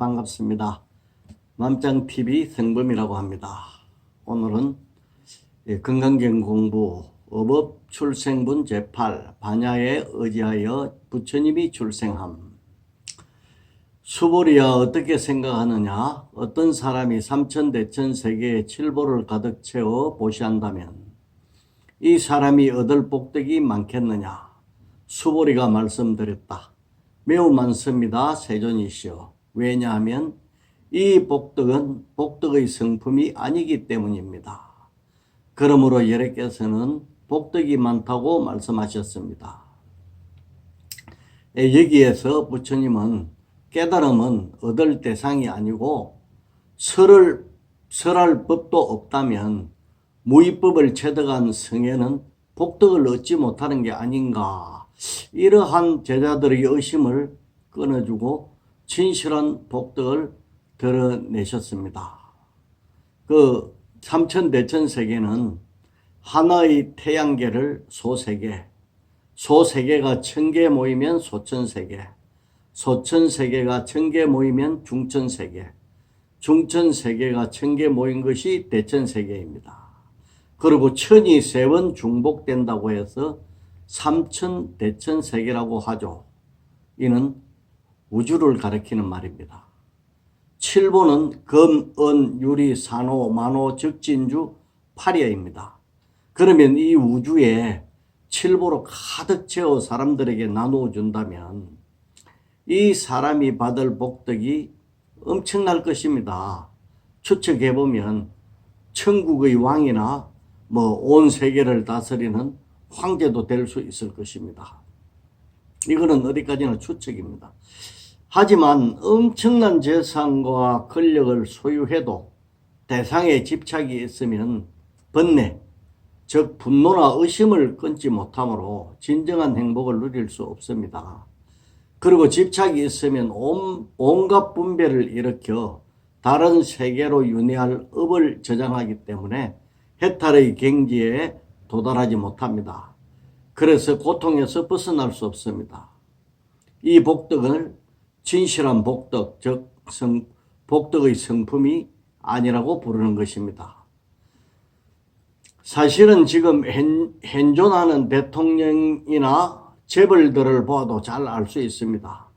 반갑습니다. 맘짱TV 성범이라고 합니다. 오늘은 건강경공부 어법출생분 제8 반야에 의지하여 부처님이 출생함. 수보리야 어떻게 생각하느냐? 어떤 사람이 삼천대천세계의 칠보를 가득 채워 보시한다면 이 사람이 얻을 복덕이 많겠느냐? 수보리가 말씀드렸다. 매우 많습니다. 세존이시여. 왜냐하면 이 복덕은 복덕의 성품이 아니기 때문입니다. 그러므로 여러께서는 복덕이 많다고 말씀하셨습니다. 여기에서 부처님은 깨달음은 얻을 대상이 아니고 설할 법도 없다면 무위법을 체득한 성에는 복덕을 얻지 못하는 게 아닌가, 이러한 제자들의 의심을 끊어주고 진실한 복덕을 드러내셨습니다. 그 삼천대천세계는 하나의 태양계를 소세계, 소세계가 1000개 모이면 소천세계, 소천세계가 1000개 모이면 중천세계, 중천세계가 1000개 모인 것이 대천세계입니다. 그리고 천이 3번 중복된다고 해서 삼천대천세계라고 하죠. 이는 우주를 가리키는 말입니다. 칠보는 금, 은, 유리, 산호, 만호, 적진주, 파리아입니다. 그러면 이 우주에 칠보로 가득 채워 사람들에게 나누어 준다면 이 사람이 받을 복덕이 엄청날 것입니다. 추측해보면 천국의 왕이나 온 세계를 다스리는 황제도 될 수 있을 것입니다. 이거는 어디까지나 추측입니다. 하지만 엄청난 재산과 권력을 소유해도 대상에 집착이 있으면 번뇌, 즉 분노나 의심을 끊지 못하므로 진정한 행복을 누릴 수 없습니다. 그리고 집착이 있으면 온갖 분별을 일으켜 다른 세계로 윤회할 업을 저장하기 때문에 해탈의 경지에 도달하지 못합니다. 그래서 고통에서 벗어날 수 없습니다. 이 복덕을 진실한 복덕, 즉 복덕의 성품이 아니라고 부르는 것입니다. 사실은 지금 현존하는 대통령이나 재벌들을 보아도 잘 알 수 있습니다.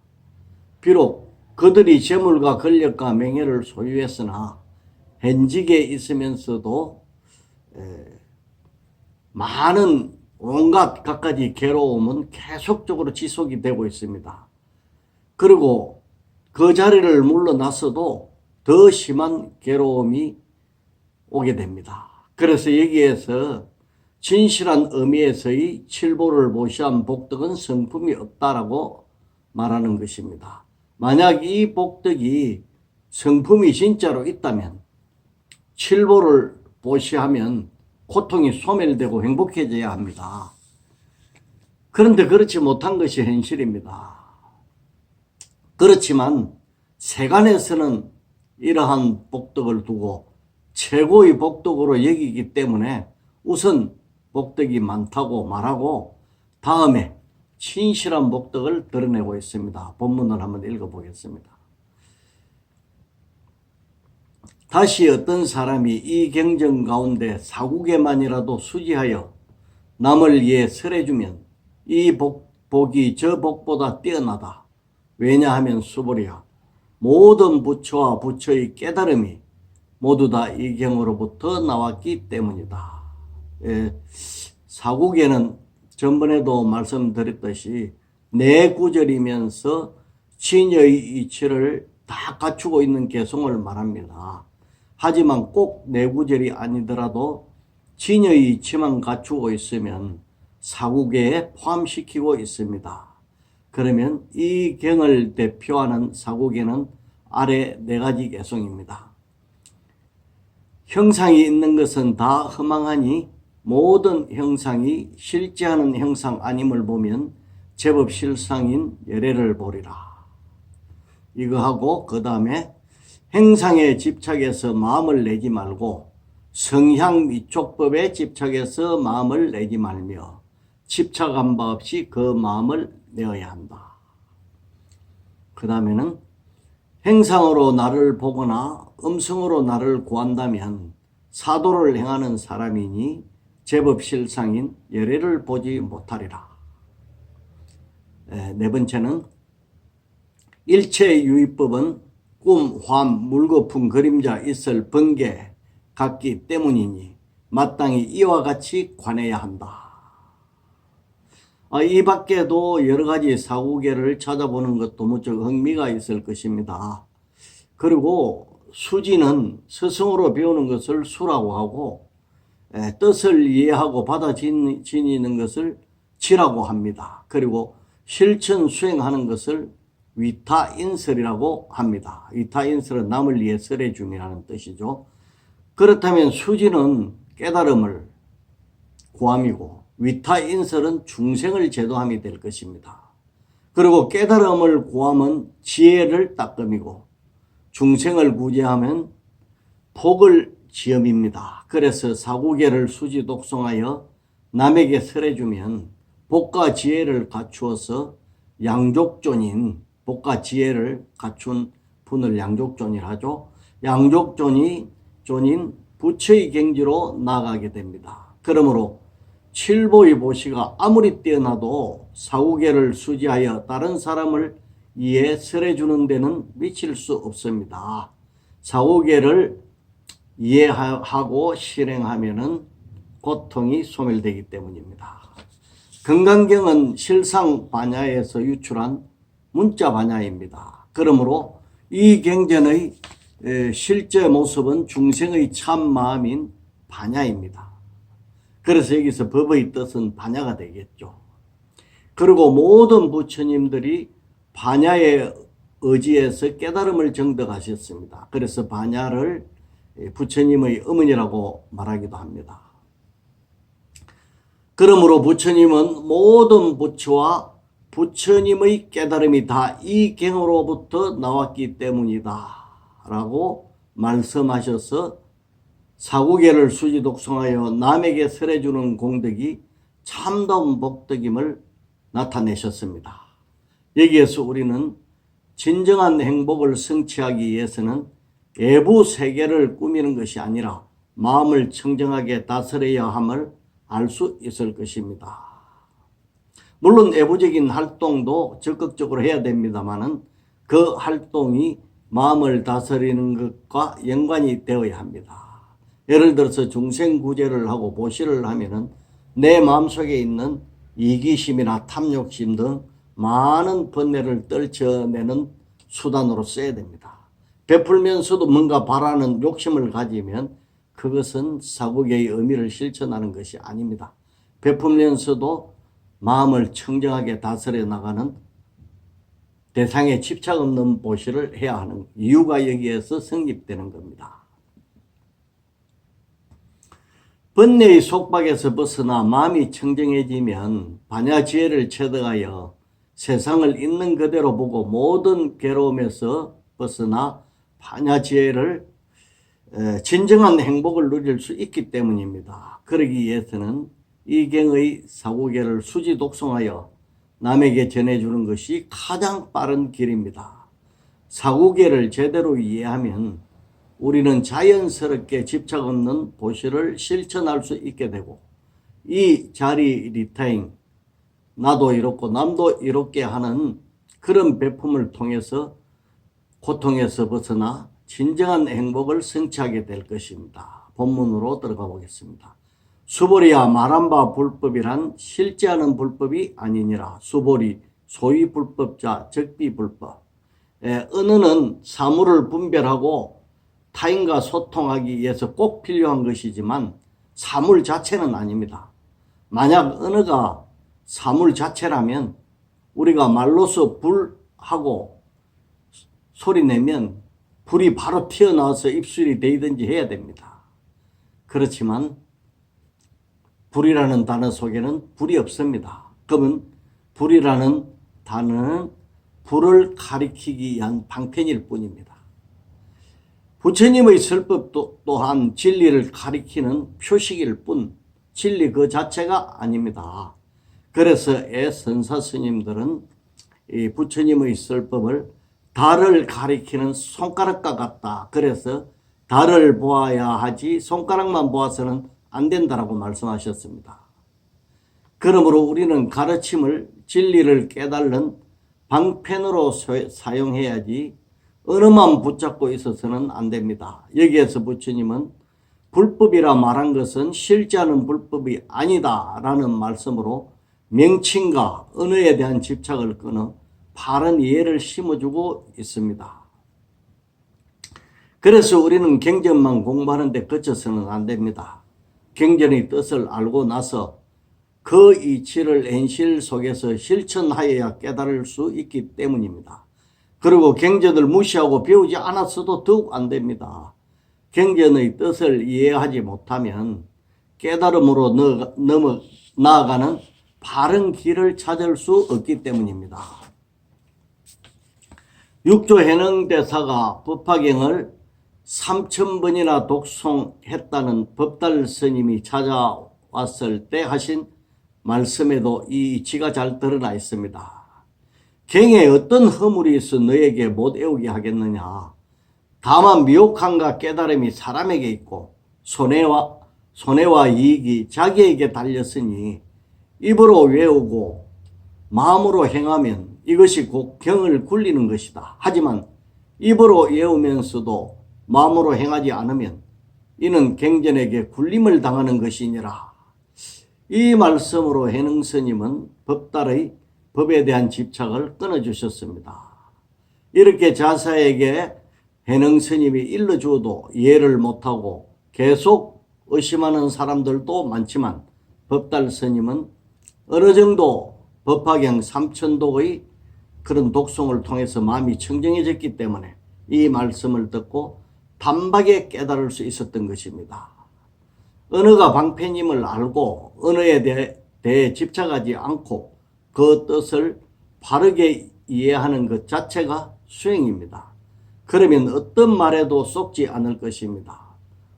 비록 그들이 재물과 권력과 명예를 소유했으나 현직에 있으면서도 많은 온갖 갖가지 괴로움은 계속적으로 지속이 되고 있습니다. 그리고 그 자리를 물러났어도 더 심한 괴로움이 오게 됩니다. 그래서 여기에서 진실한 의미에서의 칠보를 보시한 복덕은 성품이 없다라고 말하는 것입니다. 만약 이 복덕이 성품이 진짜로 있다면 칠보를 보시하면 고통이 소멸되고 행복해져야 합니다. 그런데 그렇지 못한 것이 현실입니다. 그렇지만 세간에서는 이러한 복덕을 두고 최고의 복덕으로 여기기 때문에 우선 복덕이 많다고 말하고 다음에 진실한 복덕을 드러내고 있습니다. 본문을 한번 읽어보겠습니다. 다시 어떤 사람이 이 경전 가운데 사국에만이라도 수지하여 남을 위해 설해주면 이 복이 저 복보다 뛰어나다. 왜냐하면 수보리야, 모든 부처와 부처의 깨달음이 모두 다 이 경으로부터 나왔기 때문이다. 사국에는 전번에도 말씀드렸듯이 네 구절이면서 진여의 이치를 다 갖추고 있는 개성을 말합니다. 하지만 꼭 네 구절이 아니더라도 진여의 이치만 갖추고 있으면 사국에 포함시키고 있습니다. 그러면 이 경을 대표하는 사국에는 아래 4가지 개성입니다. 형상이 있는 것은 다 허망하니 모든 형상이 실제하는 형상 아님을 보면 제법 실상인 열애를 보리라. 이거 하고 그 다음에 행상에 집착해서 마음을 내지 말고 성향 미촉법에 집착해서 마음을 내지 말며 집착한 바 없이 그 마음을 내어야 한다. 그 다음에는 행상으로 나를 보거나 음성으로 나를 구한다면 사도를 행하는 사람이니 제법 실상인 열애를 보지 못하리라. 네 번째는 일체유의법은 꿈, 환, 물거품, 그림자, 이슬, 번개 같기 때문이니 마땅히 이와 같이 관해야 한다. 이 밖에도 여러 가지 사후계를 찾아보는 것도 무척 흥미가 있을 것입니다. 그리고 수지는 스승으로 배우는 것을 수라고 하고 뜻을 이해하고 받아지니는 것을 지라고 합니다. 그리고 실천 수행하는 것을 위타인설이라고 합니다. 위타인설은 남을 위해 설해줌이라는 뜻이죠. 그렇다면 수지는 깨달음을 구함이고 위타인설은 중생을 제도함이 될 것입니다. 그리고 깨달음을 구함은 지혜를 닦음이고 중생을 구제하면 복을 지음입니다. 그래서 사구계를 수지 독송하여 남에게 설해주면 복과 지혜를 갖추어서 양족존인 복과 지혜를 갖춘 분을 양족존이라 하죠. 양족존인 부처의 경지로 나아가게 됩니다. 그러므로 칠보의 보시가 아무리 뛰어나도 사후계를 수지하여 다른 사람을 이해 설해주는 데는 미칠 수 없습니다. 사후계를 이해하고 실행하면은 고통이 소멸되기 때문입니다. 금강경은 실상 반야에서 유출한 문자 반야입니다. 그러므로 이 경전의 실제 모습은 중생의 참 마음인 반야입니다. 그래서 여기서 법의 뜻은 반야가 되겠죠. 그리고 모든 부처님들이 반야에 의지해서 깨달음을 정득하셨습니다. 그래서 반야를 부처님의 어머니라고 말하기도 합니다. 그러므로 부처님은 모든 부처와 부처님의 깨달음이 다 이 경으로부터 나왔기 때문이다 라고 말씀하셔서 사구계를 수지 독송하여 남에게 설해주는 공덕이 참다운 복덕임을 나타내셨습니다. 여기에서 우리는 진정한 행복을 성취하기 위해서는 외부 세계를 꾸미는 것이 아니라 마음을 청정하게 다스려야 함을 알 수 있을 것입니다. 물론 외부적인 활동도 적극적으로 해야 됩니다만은 그 활동이 마음을 다스리는 것과 연관이 되어야 합니다. 예를 들어서 중생구제를 하고 보시를 하면은 내 마음속에 있는 이기심이나 탐욕심 등 많은 번뇌를 떨쳐내는 수단으로 써야 됩니다. 베풀면서도 뭔가 바라는 욕심을 가지면 그것은 사구계의 의미를 실천하는 것이 아닙니다. 베풀면서도 마음을 청정하게 다스려 나가는 대상에 집착 없는 보시를 해야 하는 이유가 여기에서 성립되는 겁니다. 번뇌의 속박에서 벗어나 마음이 청정해지면 반야지혜를 체득하여 세상을 있는 그대로 보고 모든 괴로움에서 벗어나 반야지혜를 진정한 행복을 누릴 수 있기 때문입니다. 그러기 위해서는 이 경의 사구계를 수지 독송하여 남에게 전해주는 것이 가장 빠른 길입니다. 사구계를 제대로 이해하면 우리는 자연스럽게 집착 없는 보시를 실천할 수 있게 되고 이 자리 리타잉 나도 이롭고 남도 이롭게 하는 그런 베품을 통해서 고통에서 벗어나 진정한 행복을 성취하게 될 것입니다. 본문으로 들어가 보겠습니다. 수보리야 말한 바 불법이란 실제하는 불법이 아니니라. 수보리 소위 불법자 적비 불법. 은은은 사물을 분별하고 타인과 소통하기 위해서 꼭 필요한 것이지만 사물 자체는 아닙니다. 만약 언어가 사물 자체라면 우리가 말로서 불하고 소리 내면 불이 바로 튀어나와서 입술이 데이든지 해야 됩니다. 그렇지만 불이라는 단어 속에는 불이 없습니다. 그러면 불이라는 단어는 불을 가리키기 위한 방편일 뿐입니다. 부처님의 설법 또한 진리를 가리키는 표식일 뿐 진리 그 자체가 아닙니다. 그래서 선사 스님들은 이 부처님의 설법을 달을 가리키는 손가락과 같다. 그래서 달을 보아야 하지 손가락만 보아서는 안 된다라고 말씀하셨습니다. 그러므로 우리는 가르침을 진리를 깨달는 방편으로 사용해야지 언어만 붙잡고 있어서는 안 됩니다. 여기에서 부처님은 불법이라 말한 것은 실제하는 불법이 아니다 라는 말씀으로 명칭과 언어에 대한 집착을 끊어 바른 이해를 심어주고 있습니다. 그래서 우리는 경전만 공부하는 데 그쳐서는 안 됩니다. 경전의 뜻을 알고 나서 그 이치를 현실 속에서 실천하여야 깨달을 수 있기 때문입니다. 그리고 경전을 무시하고 배우지 않았어도 더욱 안 됩니다. 경전의 뜻을 이해하지 못하면 깨달음으로 나아가는 바른 길을 찾을 수 없기 때문입니다. 육조 해능대사가 법화경을 3000번이나 독송했다는 법달 스님이 찾아왔을 때 하신 말씀에도 이 이치가 잘 드러나 있습니다. 경에 어떤 허물이 있어 너에게 못 애우게 하겠느냐. 다만 미혹함과 깨달음이 사람에게 있고 손해와 이익이 자기에게 달렸으니 입으로 외우고 마음으로 행하면 이것이 곧 경을 굴리는 것이다. 하지만 입으로 외우면서도 마음으로 행하지 않으면 이는 경전에게 굴림을 당하는 것이니라. 이 말씀으로 해능스님은 법에 대한 집착을 끊어주셨습니다. 이렇게 자사에게 해능스님이 일러주어도 이해를 못하고 계속 의심하는 사람들도 많지만 법달스님은 어느 정도 법화경 3000독의 그런 독송을 통해서 마음이 청정해졌기 때문에 이 말씀을 듣고 단박에 깨달을 수 있었던 것입니다. 언어가 방편임을 알고 언어에 대해 집착하지 않고 그 뜻을 바르게 이해하는 것 자체가 수행입니다. 그러면 어떤 말에도 속지 않을 것입니다.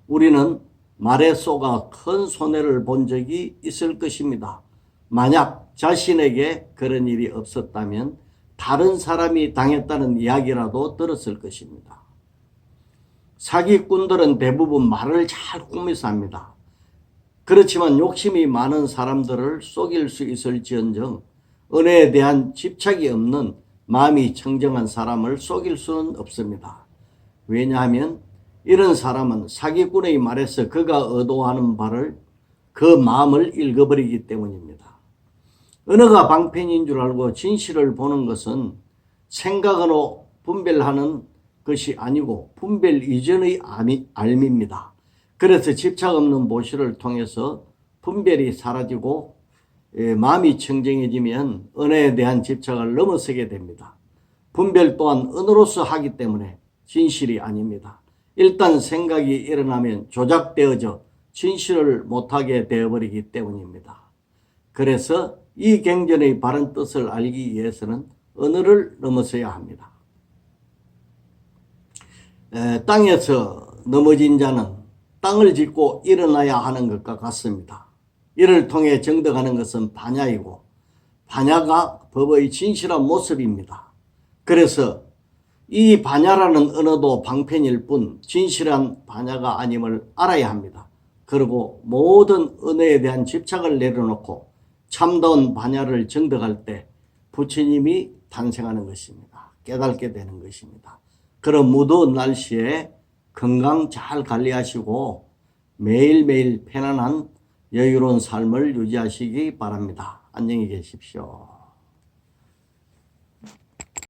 우리는 말에 속아 큰 손해를 본 적이 있을 것입니다. 만약 자신에게 그런 일이 없었다면 다른 사람이 당했다는 이야기라도 들었을 것입니다. 사기꾼들은 대부분 말을 잘 꾸미서 합니다. 그렇지만 욕심이 많은 사람들을 속일 수 있을지언정 은혜에 대한 집착이 없는 마음이 청정한 사람을 속일 수는 없습니다. 왜냐하면 이런 사람은 사기꾼의 말에서 그가 의도하는 바를 그 마음을 읽어버리기 때문입니다. 언어가 방편인 줄 알고 진실을 보는 것은 생각으로 분별하는 것이 아니고 분별 이전의 알미입니다. 그래서 집착 없는 보시를 통해서 분별이 사라지고 마음이 청정해지면 언어에 대한 집착을 넘어서게 됩니다. 분별 또한 언어로서 하기 때문에 진실이 아닙니다. 일단 생각이 일어나면 조작되어져 진실을 못하게 되어버리기 때문입니다. 그래서 이 경전의 바른 뜻을 알기 위해서는 언어를 넘어서야 합니다. 땅에서 넘어진 자는 땅을 짚고 일어나야 하는 것과 같습니다. 이를 통해 정득하는 것은 반야이고 반야가 법의 진실한 모습입니다. 그래서 이 반야라는 언어도 방편일 뿐 진실한 반야가 아님을 알아야 합니다. 그리고 모든 언어에 대한 집착을 내려놓고 참다운 반야를 정득할 때 부처님이 탄생하는 것입니다. 깨닫게 되는 것입니다. 그런 무더운 날씨에 건강 잘 관리하시고 매일매일 편안한 여유로운 삶을 유지하시기 바랍니다. 안녕히 계십시오.